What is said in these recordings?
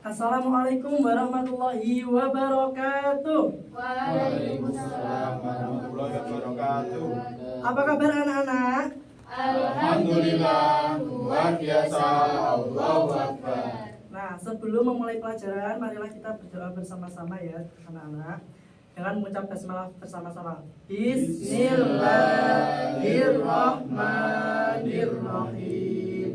Assalamualaikum warahmatullahi wabarakatuh. Waalaikumsalam warahmatullahi wabarakatuh. Apa kabar anak-anak? Alhamdulillah, luar biasa, Allahu Akbar. Nah, sebelum memulai pelajaran, marilah kita berdoa bersama-sama ya anak-anak, dengan mengucap basmalah bersama-sama. Bismillahirrahmanirrahim.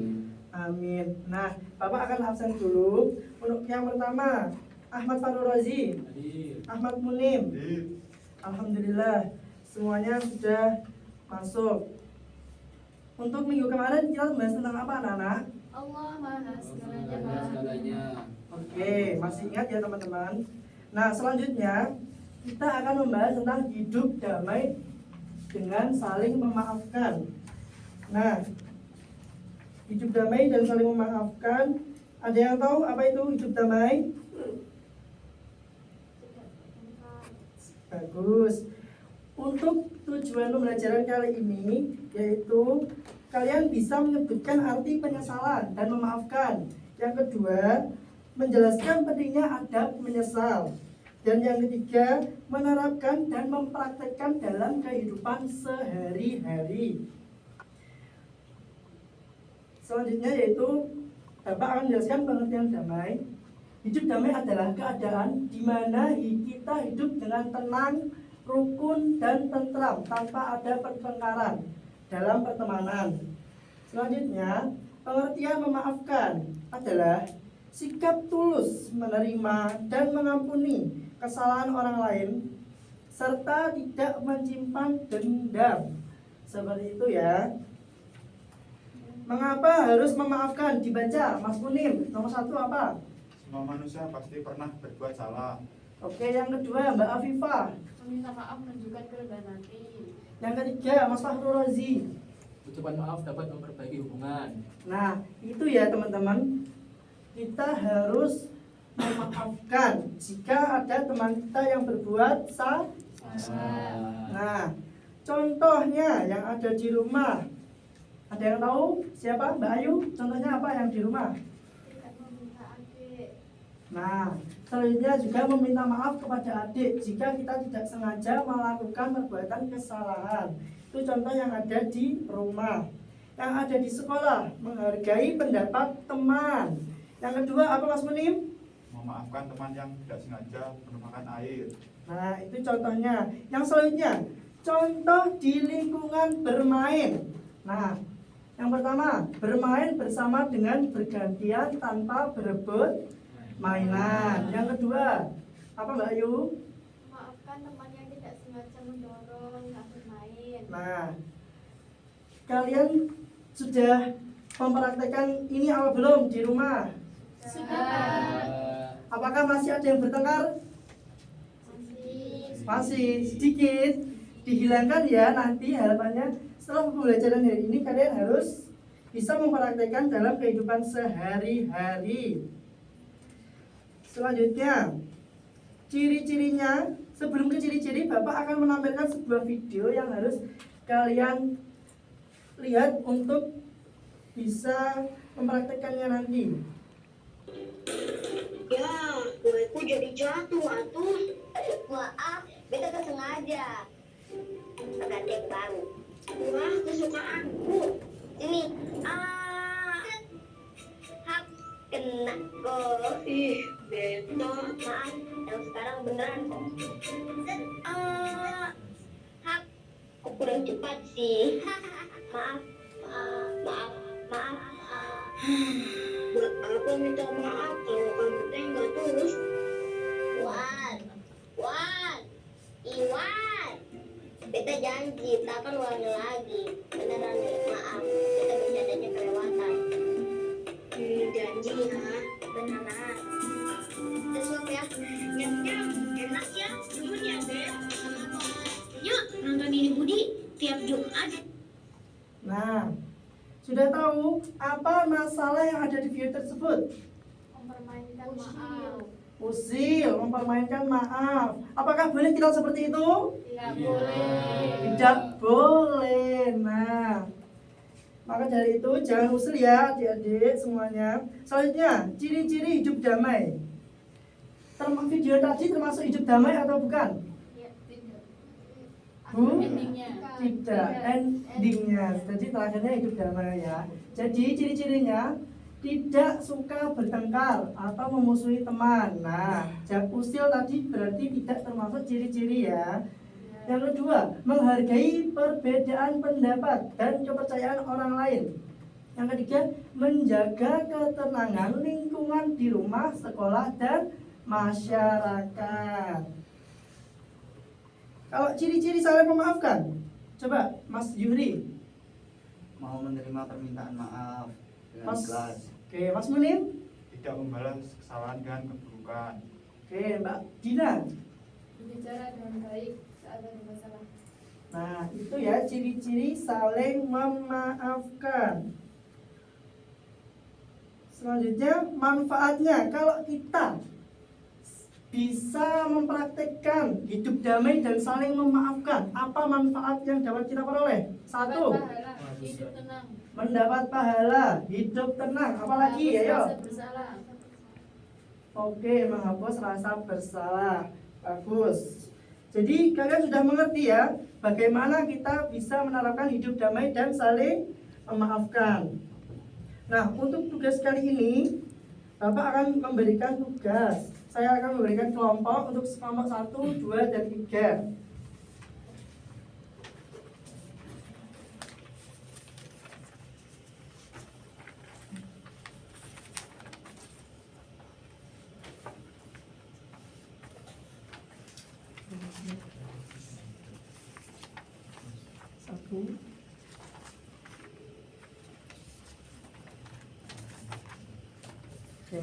Amin. Nah, Bapak akan absen dulu. Untuk yang pertama, Ahmad Farul Razi, Ahmad Munim. Alhamdulillah, semuanya sudah masuk. Untuk minggu kemarin kita membahas tentang apa anak-anak? Allah Maha Segalanya. Oke, masih ingat ya teman-teman? Nah, selanjutnya kita akan membahas tentang hidup damai dengan saling memaafkan. Nah, hidup damai dan saling memaafkan. Ada yang tahu apa itu hidup damai? Bagus. Untuk tujuan pembelajaran kali ini yaitu kalian bisa menyebutkan arti penyesalan dan memaafkan. Yang kedua, menjelaskan pentingnya adab menyesal. Dan yang ketiga, menerapkan dan mempraktekkan dalam kehidupan sehari-hari. Selanjutnya yaitu Bapak akan menjelaskan pengertian damai. Hidup damai adalah keadaan di mana kita hidup dengan tenang, rukun, dan tentram tanpa ada pertengkaran dalam pertemanan. Selanjutnya, pengertian memaafkan adalah sikap tulus menerima dan mengampuni kesalahan orang lain serta tidak menyimpan dendam. Seperti itu ya. Mengapa harus memaafkan? Dibaca Mas Munim. Nomor 1 apa? Semua manusia pasti pernah berbuat salah. Oke, yang kedua Mbak Afifah. Meminta maaf menunjukkan kerendahan hati. Yang ketiga Mas Fahrul Razi. Ucapan maaf dapat memperbaiki hubungan. Nah, itu ya teman-teman. Kita harus memaafkan jika ada teman kita yang berbuat salah. Nah, contohnya yang ada di rumah. Ada yang tahu siapa? Mbak Ayu. Contohnya apa yang di rumah? Tidak meminta adik. Nah, selanjutnya juga meminta maaf kepada adik jika kita tidak sengaja melakukan perbuatan kesalahan. Itu contoh yang ada di rumah. Yang ada di sekolah, menghargai pendapat teman. Yang kedua apa Mas Munim? Memaafkan teman yang tidak sengaja menumpahkan air. Nah, itu contohnya. Yang selanjutnya, contoh di lingkungan bermain. Nah, yang pertama, bermain bersama dengan bergantian tanpa berebut mainan. Yang kedua, apa Mbak Ayu? Maafkan teman yang tidak sengaja mendorong saat bermain. Nah, kalian sudah mempraktekkan ini apa belum di rumah? Sudah Pak. Apakah masih ada yang bertengkar? Masih sedikit. Dihilangkan ya nanti harapannya setelah pembelajaran hari ini kalian harus bisa mempraktekkan dalam kehidupan sehari-hari. Selanjutnya, ciri-cirinya. Sebelum ke ciri-ciri, Bapak akan menampilkan sebuah video yang harus kalian lihat untuk bisa mempraktekannya nanti. Ya, kueku jadi jatuh atuh. Maaf, beta tak sengaja. Pakai tape baru. Wah, kesukaanku. Ini, hap, kena kok. Ih, beta. Maaf, yang sekarang beneran kok. Hap, kok kurang cepat sih. Maaf, maaf, maaf. Buat apa minta maaf kalau kamu teh nggak tulus? Wan, Iwan. Beta janji, tak akan ulangi lagi. Beneran nih, maaf. Beta bercandanya kelewatan. Janji ya, beneran. Kita suap ya. Nyam-nyam, enak ya. Yuk ya, Beb. Yuk, nonton ini Budi tiap Jumat. Nah, sudah tahu apa masalah yang ada di video tersebut? Mempermainkan maaf. Usil, mempermainkan maaf. Apakah boleh kita seperti itu? Tidak boleh. Tidak boleh. Nah, Maka dari itu jangan usil ya adik-adik semuanya. Selanjutnya, ciri-ciri hidup damai. Video tadi termasuk hidup damai atau bukan? Ya, tidak. Bu? Endingnya. Tidak, endingnya. Jadi terakhirnya hidup damai ya. Jadi ciri-cirinya tidak suka bertengkar atau memusuhi teman. Nah, usil tadi berarti tidak termasuk ciri-ciri ya. Yang kedua, menghargai perbedaan pendapat dan kepercayaan orang lain. Yang ketiga, menjaga ketenangan lingkungan di rumah, sekolah, dan masyarakat. Kalau ciri-ciri saling memaafkan, coba Mas Yuri. Mau menerima permintaan maaf dengan Mas, ikhlas. oke, Mas Munim. Tidak membalas kesalahan dengan keburukan. Oke, Mbak Dina. Berbicara dengan baik saat ada masalah. Nah, itu ya ciri-ciri saling memaafkan. Selanjutnya, manfaatnya. Kalau kita bisa mempraktekkan hidup damai dan saling memaafkan, apa manfaat yang dapat kita peroleh? Satu, Pahala, hidup tenang. mendapat pahala, hidup tenang. Apalagi ya, yo? Rasa bersalah. Oke, menghapus rasa bersalah. Bagus. Jadi kalian sudah mengerti ya bagaimana kita bisa menerapkan hidup damai dan saling memaafkan. Nah, untuk tugas kali ini Bapak akan memberikan tugas. Saya akan memberikan kelompok untuk kelompok 1, 2, dan 3. Satu. Oke.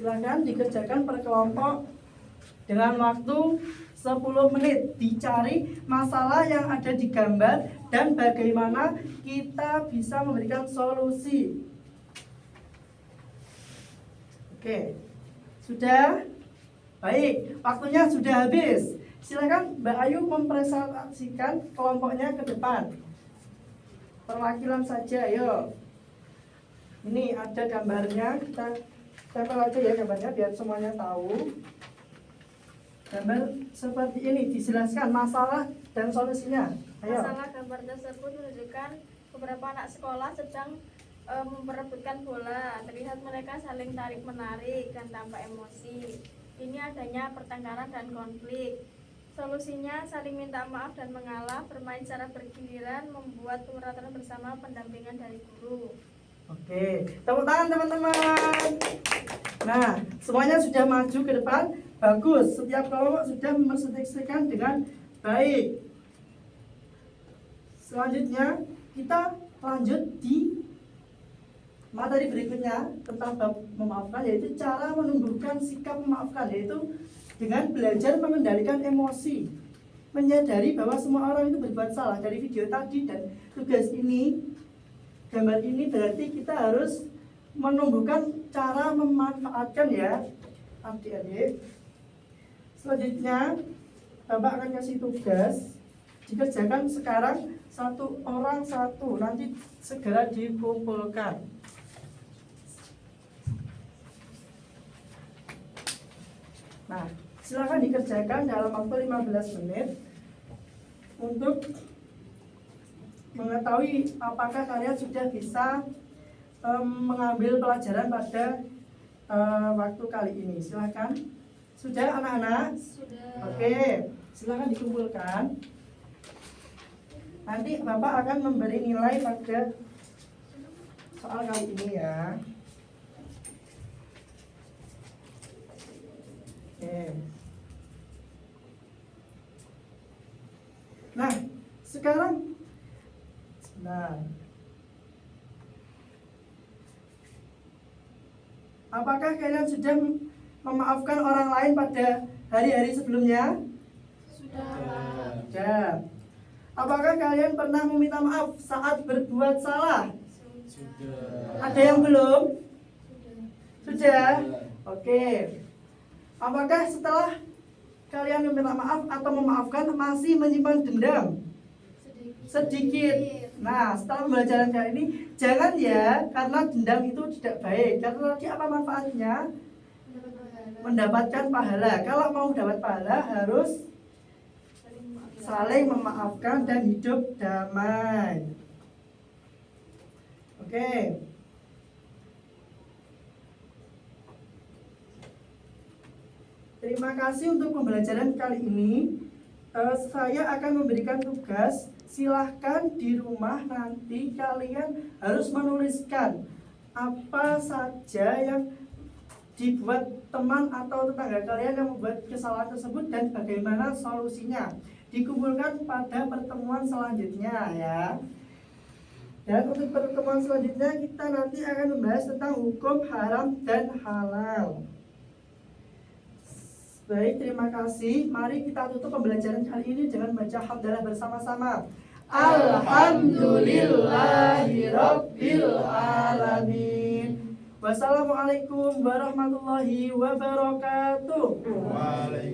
Silakan dikerjakan per kelompok dengan waktu 10 menit. Dicari masalah yang ada di gambar dan bagaimana kita bisa memberikan solusi. Oke. Sudah? Baik, waktunya sudah habis. Silakan Mbak Ayu mempresentasikan kelompoknya ke depan. Perwakilan saja, ayo. Ini ada gambarnya, kita tempel aja ya gambarnya biar semuanya tahu. Gambar seperti ini dijelaskan masalah dan solusinya. Ayo. Masalah gambar tersebut menunjukkan beberapa anak sekolah sedang memperebutkan bola. Terlihat mereka saling tarik-menarik dan tampak emosi. Ini adanya pertengkaran dan konflik. Solusinya saling minta maaf dan mengalah, bermain secara bergiliran, membuat peraturan bersama, pendampingan dari guru. Oke, tepuk tangan teman-teman. Nah, semuanya sudah maju ke depan. Bagus, setiap kelompok sudah mempresentasikan dengan baik. Selanjutnya, kita lanjut di materi berikutnya tentang bab memaafkan, yaitu cara menumbuhkan sikap memaafkan, yaitu dengan belajar mengendalikan emosi, menyadari bahwa semua orang itu berbuat salah. Dari video tadi dan tugas ini, gambar ini berarti kita harus menumbuhkan cara memanfaatkan ya adik-adik. Selanjutnya Bapak akan kasih tugas dikerjakan sekarang, satu orang satu, nanti segera dikumpulkan. Nah, silakan dikerjakan dalam waktu 15 menit untuk mengetahui apakah kalian sudah bisa mengambil pelajaran pada waktu kali ini. Silakan. Sudah anak-anak? Sudah. Oke, silakan dikumpulkan. Nanti Bapak akan memberi nilai pada soal kali ini ya. Oke. Nah, sekarang apakah kalian sudah memaafkan orang lain pada hari-hari sebelumnya? Sudah. Sudah. Apakah kalian pernah meminta maaf saat berbuat salah? Sudah. Ada yang belum? Sudah. Sudah? Oke. Apakah setelah kalian meminta maaf atau memaafkan masih menyimpan dendam? Sedikit. Sedikit. Nah, setelah pembelajaran kali ini, jangan ya, karena dendam itu tidak baik. Karena tadi apa manfaatnya? Mendapatkan pahala. Kalau mau dapat pahala harus saling memaafkan dan hidup damai. Oke. Terima kasih untuk pembelajaran kali ini. Saya akan memberikan tugas. Silahkan di rumah nanti kalian harus menuliskan apa saja yang dibuat teman atau tetangga kalian yang membuat kesalahan tersebut dan bagaimana solusinya. Dikumpulkan pada pertemuan selanjutnya ya. Dan untuk pertemuan selanjutnya kita nanti akan membahas tentang hukum haram dan halal. Baik, terima kasih. Mari kita tutup pembelajaran kali ini dengan baca hamdalah bersama-sama. Alhamdulillahirabbil alamin. Wassalamualaikum warahmatullahi wabarakatuh.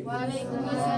Waalaikumsalam.